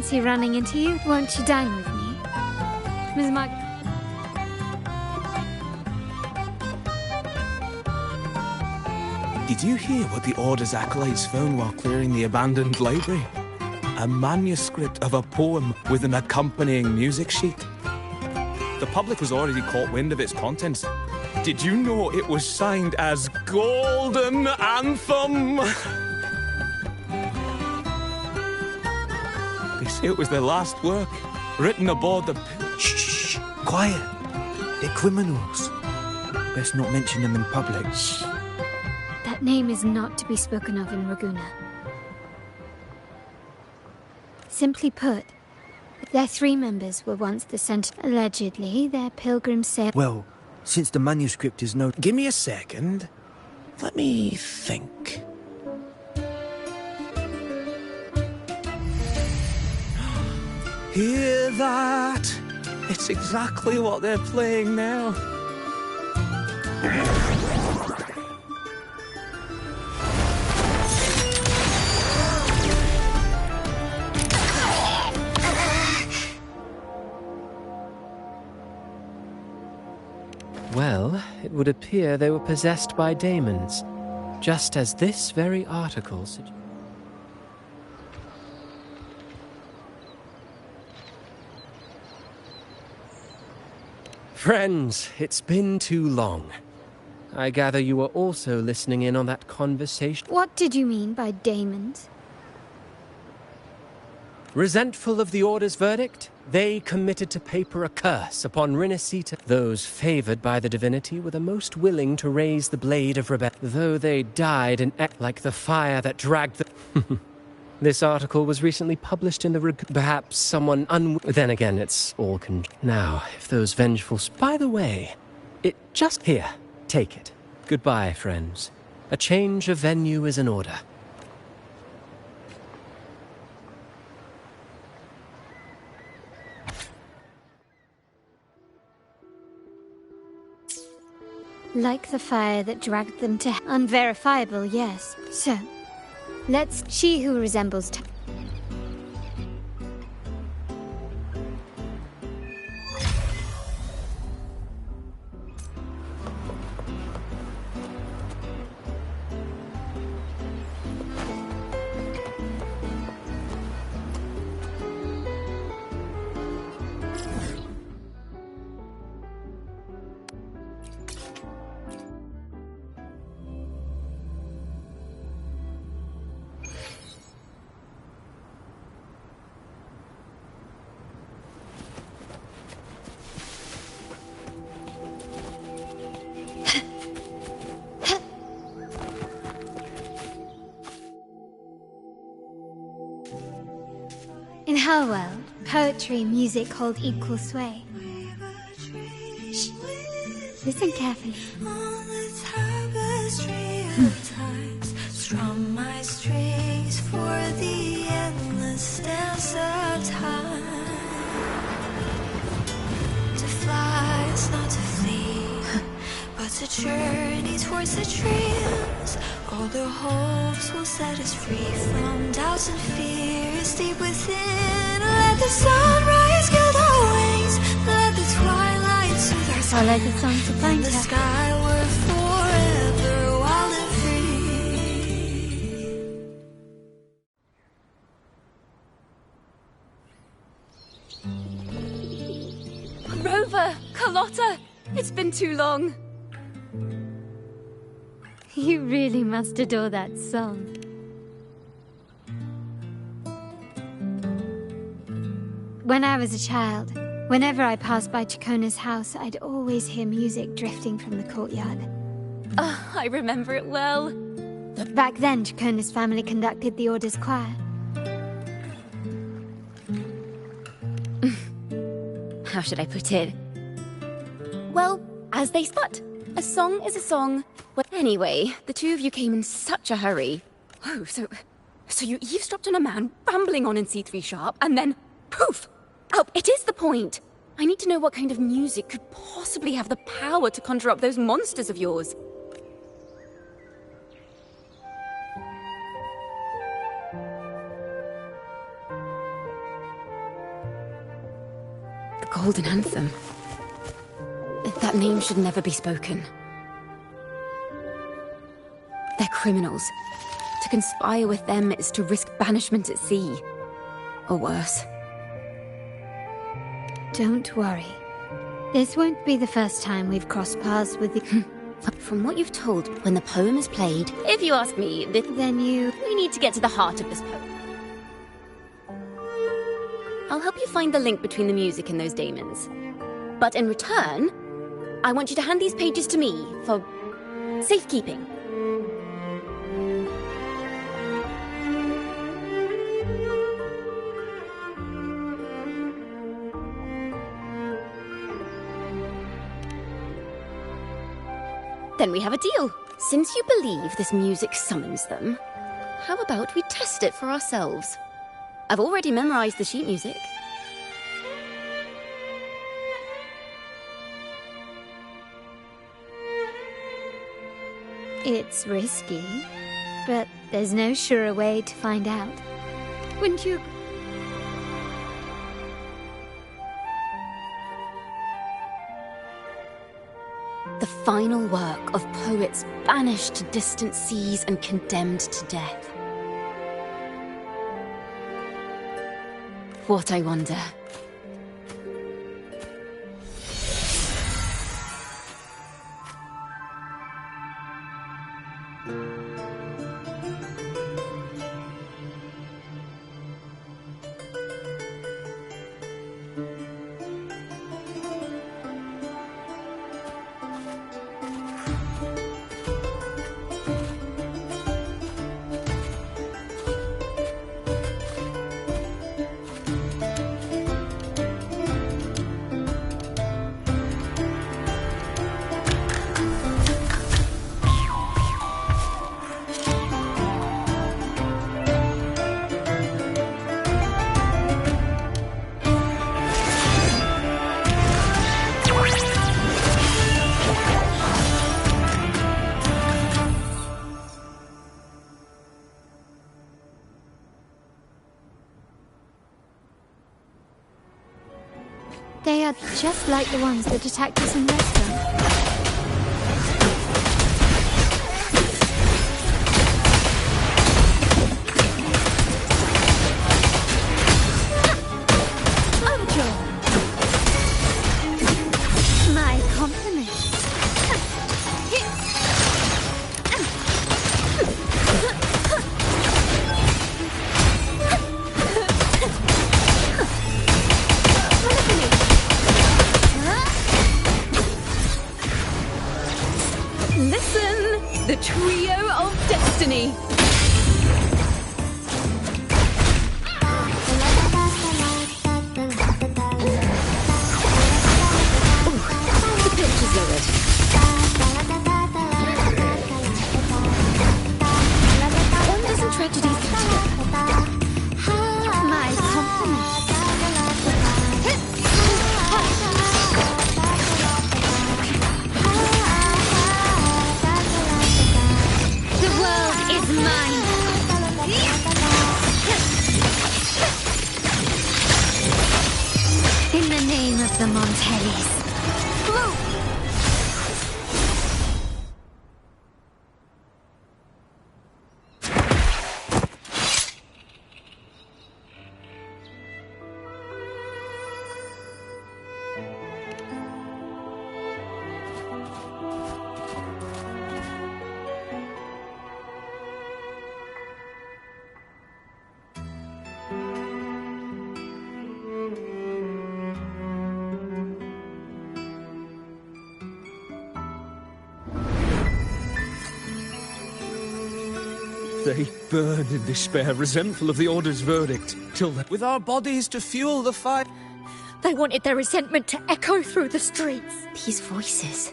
fancy running into you? Won't you dine with me? Miss Mark... Did you hear what the Order's acolytes found while clearing the abandoned library? A manuscript of a poem with an accompanying music sheet. The public has already caught wind of its contents. Did you know it was signed as Golden Anthem? They say it was their last work, written aboard the... Shh, quiet. They're criminals. Best not mention them in public. Shh. That name is not to be spoken of in Raguna. Simply put, their 3 members were once the center. Allegedly, their pilgrim sailed... Well, since the manuscript is no... Give me a second. Let me think. Hear that? It's exactly what they're playing now. Well, it would appear they were possessed by daemons, just as this very article suggests. Friends, it's been too long. I gather you were also listening in on that conversation. What did you mean by daemons? Resentful of the Order's verdict, they committed to paper a curse upon Rinascita. Those favored by the divinity were the most willing to raise the blade of rebellion, though they died in like the fire that dragged the... This article was recently published in the perhaps someone Then again, it's all Now, if those vengeful... By the way, it just... Here, take it. Goodbye, friends. A change of venue is in order. Like the fire that dragged them to... Unverifiable, yes. So, let's... She who resembles... In her world, poetry and music hold equal sway. Shh. Listen carefully. Strum my strings for the endless dance of time. To fly is not to flee, but to journey towards the dreams. All the hopes will set us free from doubts and fears deep within. Let the sunrise gild our wings, let the twilight soothe our I like the song to find the her. skyward forever wild and free. Rover! Carlotta! It's been too long. You really must adore that song. When I was a child, whenever I passed by Chacona's house, I'd always hear music drifting from the courtyard. Oh, I remember it well. Back then, Chacona's family conducted the Order's choir. How should I put it? Well, as they start. A song is a song. Well, anyway, the two of you came in such a hurry. Oh, so you eavesdropped on a man rambling on in C3 sharp, and then poof! Oh, it is the point. I need to know what kind of music could possibly have the power to conjure up those monsters of yours. The Golden Anthem. That name should never be spoken. They're criminals. To conspire with them is to risk banishment at sea. Or worse. Don't worry. This won't be the first time we've crossed paths with the... From what you've told, when the poem is played, if you ask me, Then you... we need to get to the heart of this poem. I'll help you find the link between the music and those daemons. But in return, I want you to hand these pages to me for safekeeping. Then we have a deal. Since you believe this music summons them, how about we test it for ourselves? I've already memorized the sheet music. It's risky, but there's no surer way to find out. Wouldn't you... The final work of poets banished to distant seas and condemned to death. What, I wonder? They are just like the ones that attacked us in the restaurant. My compliments. Listen, the trio of destiny. The pitch is lowered. Wonders and tragedies come together. My compliments. The world is mine. In the name of the Montellis. They burn in despair, resentful of the Order's verdict, till then, with our bodies to fuel the fire. They wanted their resentment to echo through the streets. These voices.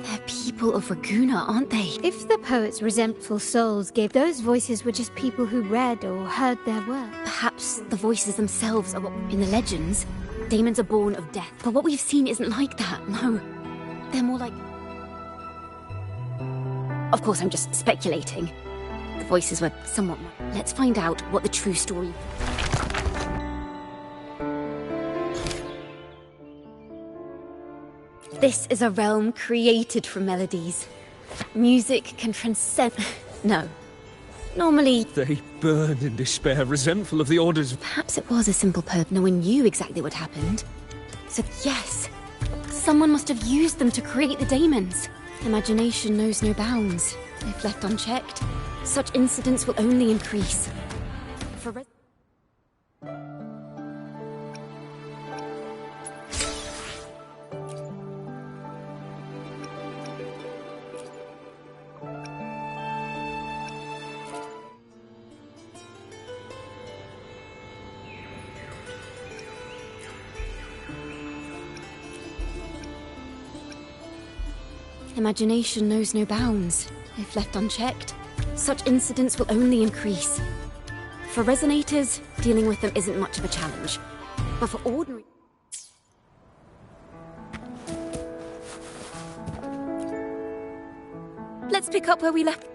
They're people of Raguna, aren't they? If the poet's resentful souls gave, those voices were just people who read or heard their work. Perhaps the voices themselves are what, in the legends, demons are born of death. But what we've seen isn't like that, no. They're more like... Of course, I'm just speculating. The voices were somewhat... Let's find out what the true story... This is a realm created from melodies. Music can transcend... No. Normally... They burn in despair, resentful of the orders. Perhaps it was a simple perp no one knew exactly what happened. So yes, someone must have used them to create the daemons. Imagination knows no bounds. If left unchecked, such incidents will only increase. For Imagination knows no bounds. If left unchecked, such incidents will only increase. For resonators, dealing with them isn't much of a challenge. But for ordinary... Let's pick up where we left...